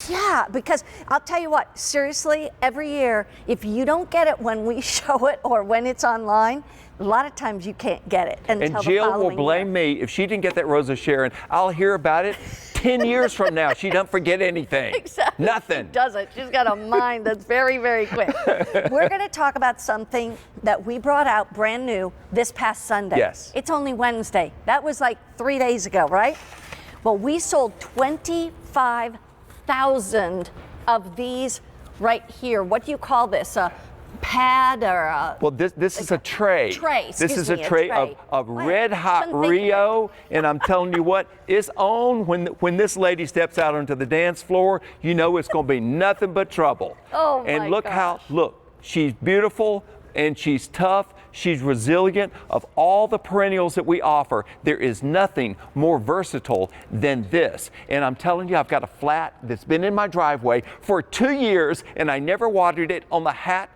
Yeah, because I'll tell you what, seriously, every year, if you don't get it when we show it or when it's online, a lot of times you can't get it until the And following Jill will blame me if she didn't get that rose of Sharon. I'll hear about it 10 years from now. She doesn't forget anything. Exactly. Nothing. She doesn't. She's got a mind that's very, very quick. We're going to talk about something that we brought out brand new this past Sunday. Yes. It's only Wednesday. That was like 3 days ago, right? Well, we sold 25,000 of these right here. What do you call this? A pad or a... Well, this is a tray. This is a tray of red hot Rio, and I'm telling you what, it's on when this lady steps out onto the dance floor. You know it's going to be nothing but trouble. Oh, and my look gosh. look, she's beautiful and she's tough. She's resilient. Of all the perennials that we offer, there is nothing more versatile than this. And I'm telling you, I've got a flat that's been in my driveway for 2 years, and I never watered it on the hot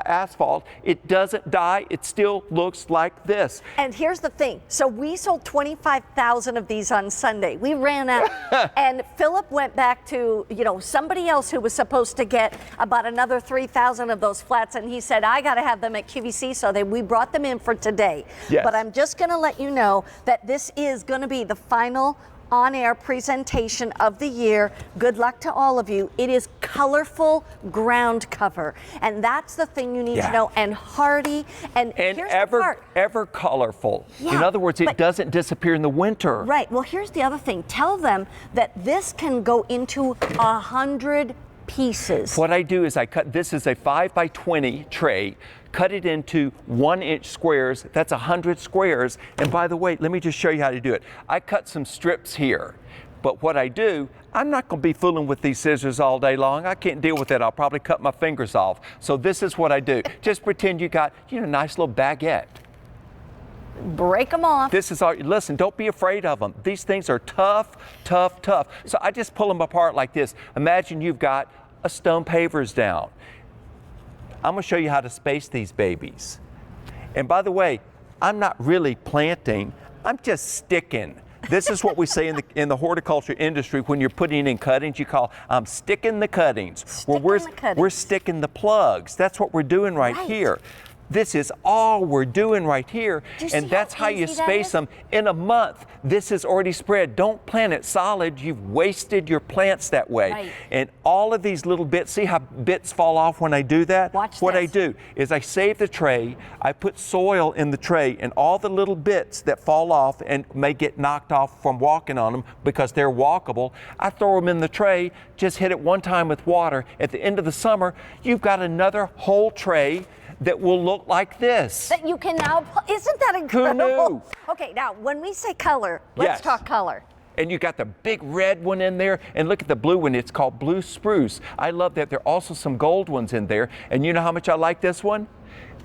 asphalt. It doesn't die. It still looks like this. And here's the thing. So we sold 25,000 of these on Sunday. We ran out. And Philip went back to, somebody else who was supposed to get about another 3,000 of those flats. And he said, I got to have them at QVC. So we brought them in for today. Yes. But I'm just going to let you know that this is going to be the final on-air presentation of the year. Good luck to all of you. It is colorful ground cover, and that's the thing you need to know. And hardy, and here's the part. ever colorful. Yeah, in other words, it doesn't disappear in the winter. Right. Well, here's the other thing. Tell them that this can go into 100 pieces. What I do is I cut. This is a 5 by 20 tray. Cut it into 1-inch squares. That's 100 squares. And by the way, let me just show you how to do it. I cut some strips here. But what I do, I'm not going to be fooling with these scissors all day long. I can't deal with it. I'll probably cut my fingers off. So this is what I do. Just pretend you got, a nice little baguette. Break them off. This is all. Listen, don't be afraid of them. These things are tough, tough, tough. So I just pull them apart like this. Imagine you've got a stone pavers down. I'm going to show you how to space these babies. And by the way, I'm not really planting, I'm just sticking. This is what we say in the horticulture industry when you're putting in cuttings. You call, I'm sticking the cuttings. We're sticking the plugs. That's what we're doing right here. This is all we're doing right here, and that's how you space them. In a month, this is already spread. Don't plant it solid. You've wasted your plants that way. Right. And all of these little bits, see how bits fall off when I do that? Watch what this. I do is I save the tray, I put soil in the tray, and all the little bits that fall off and may get knocked off from walking on them because they're walkable, I throw them in the tray, just hit it one time with water. At the end of the summer, you've got another whole tray that will look like this. That you can now, isn't that incredible? Who knew? Okay, now when we say color, let's talk color. And you got the big red one in there, and look at the blue one. It's called blue spruce. I love that. There are also some gold ones in there. And you know how much I like this one?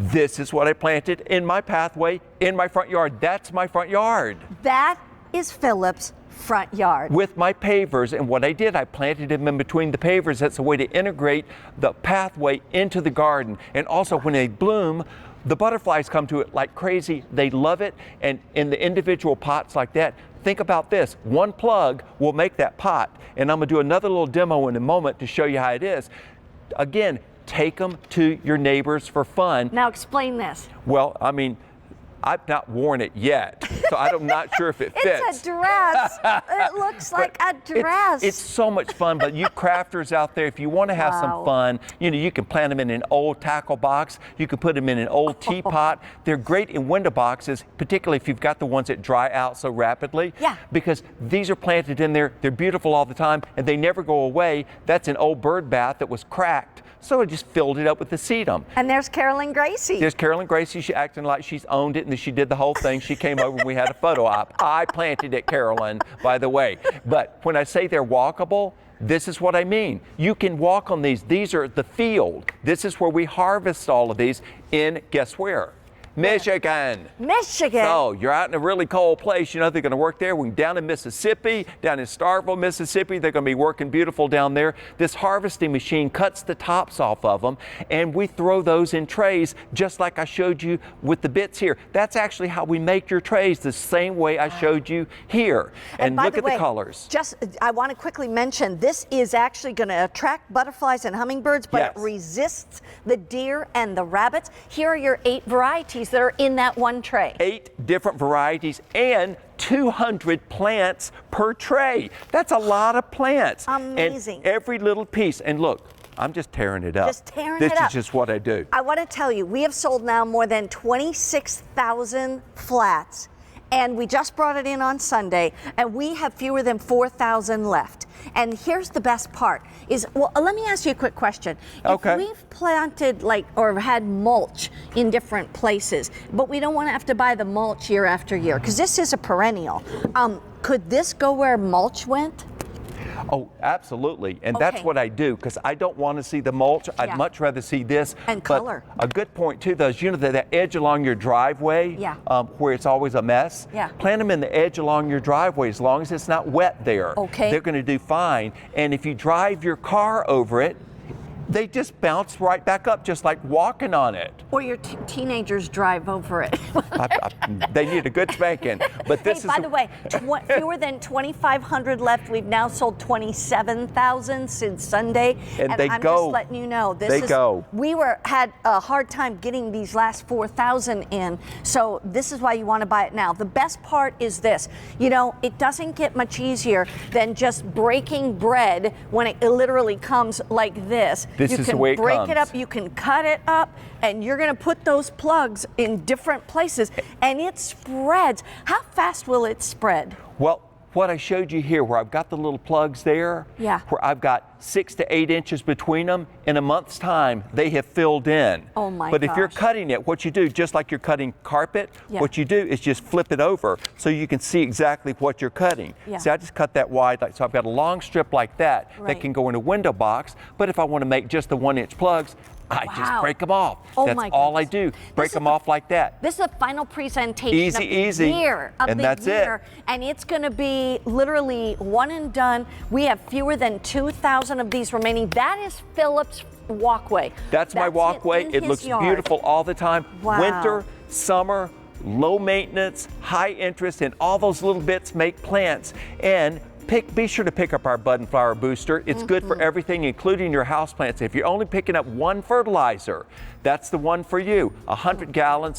This is what I planted in my pathway in my front yard. That's my front yard. That is Philip's front yard. With my pavers, and what I did, I planted them in between the pavers. That's a way to integrate the pathway into the garden. And also when they bloom, the butterflies come to it like crazy. They love it. And in the individual pots like that, think about this. One plug will make that pot. And I'm going to do another little demo in a moment to show you how it is. Again, take them to your neighbors for fun. Now explain this. Well, I mean, I've not worn it yet, so I'm not sure if it fits. It's a dress. It looks like a dress. It's so much fun, but you crafters out there, if you want to have some fun, you can plant them in an old tackle box. You can put them in an old teapot. They're great in window boxes, particularly if you've got the ones that dry out so rapidly. Yeah. Because these are planted in there. They're beautiful all the time, and they never go away. That's an old bird bath that was cracked. So I just filled it up with the sedum. And there's Carolyn Gracie. There's Carolyn Gracie. She's acting like she's owned it, and she did the whole thing. She came over and we had a photo op. I planted it, Carolyn, by the way. But when I say they're walkable, this is what I mean. You can walk on these. These are the field. This is where we harvest all of these in, guess where? Michigan. Michigan. So you're out in a really cold place. You know they're going to work there. We're down in Mississippi, down in Starkville, Mississippi. They're going to be working beautiful down there. This harvesting machine cuts the tops off of them, and we throw those in trays, just like I showed you with the bits here. That's actually how we make your trays, the same way I showed you here. And by look the at way, the colors. I want to quickly mention, this is actually going to attract butterflies and hummingbirds, but Yes. it resists the deer and the rabbits. Here are your 8 varieties that are in that one tray. 8 different varieties and 200 plants per tray. That's a lot of plants. Amazing. And every little piece. And look, I'm just tearing it up. Just tearing this it up. is just what I do. I want to tell you, we have sold now more than 26,000 flats, and we just brought it in on Sunday, and we have fewer than 4,000 left. And here's the best part is, well, let me ask you a quick question. Okay. If we've planted or had mulch in different places, but we don't want to have to buy the mulch year after year, because this is a perennial, could this go where mulch went? Oh, absolutely. And that's Okay. what I do, because I don't want to see the mulch. I'd Yeah. much rather see this. And But color. a good point, too, though, is that edge along your driveway, Yeah. where it's always a mess, Yeah. plant them in the edge along your driveway as long as it's not wet there. Okay. They're going to do fine. And if you drive your car over it, they just bounce right back up, just like walking on it. Or your teenagers drive over it. They need a good spanking. But this Hey, is by the way, fewer than 2,500 left. We've now sold 27,000 since Sunday. And they I'm go. just letting you know, They go. We had a hard time getting these last 4,000 in, so this is why you want to buy it now. The best part is this, it doesn't get much easier than just breaking bread when it literally comes like this. This is the way it You can break comes. it up, you can cut it up, and you're going to put those plugs in different places, and it spreads. How fast will it spread? Well, what I showed you here, where I've got the little plugs there, Yeah. where I've got 6 to 8 inches between them, in a month's time, they have filled in. Oh my But if you're gosh. cutting it, what you do, just like you're cutting carpet, Yeah. what you do is just flip it over so you can see exactly what you're cutting. Yeah. See, I just cut that wide, so I've got a long strip like that Right. that can go in a window box. But if I want to make just the 1-inch plugs, I just Wow. break them off. Oh That's my all I goodness. do. Break This is them the- off like that. This is the final presentation Easy, of the easy. year. And that's it. And it's going to be literally one and done. We have fewer than 2,000 of these remaining. That is Philip's walkway. That's my walkway. in It his looks yard. beautiful all the time. Wow. Winter, summer, low maintenance, high interest, and all those little bits make plants. And be sure to pick up our bud and flower booster. It's good for everything, including your houseplants. If you're only picking up one fertilizer, that's the one for you. 100 gallons,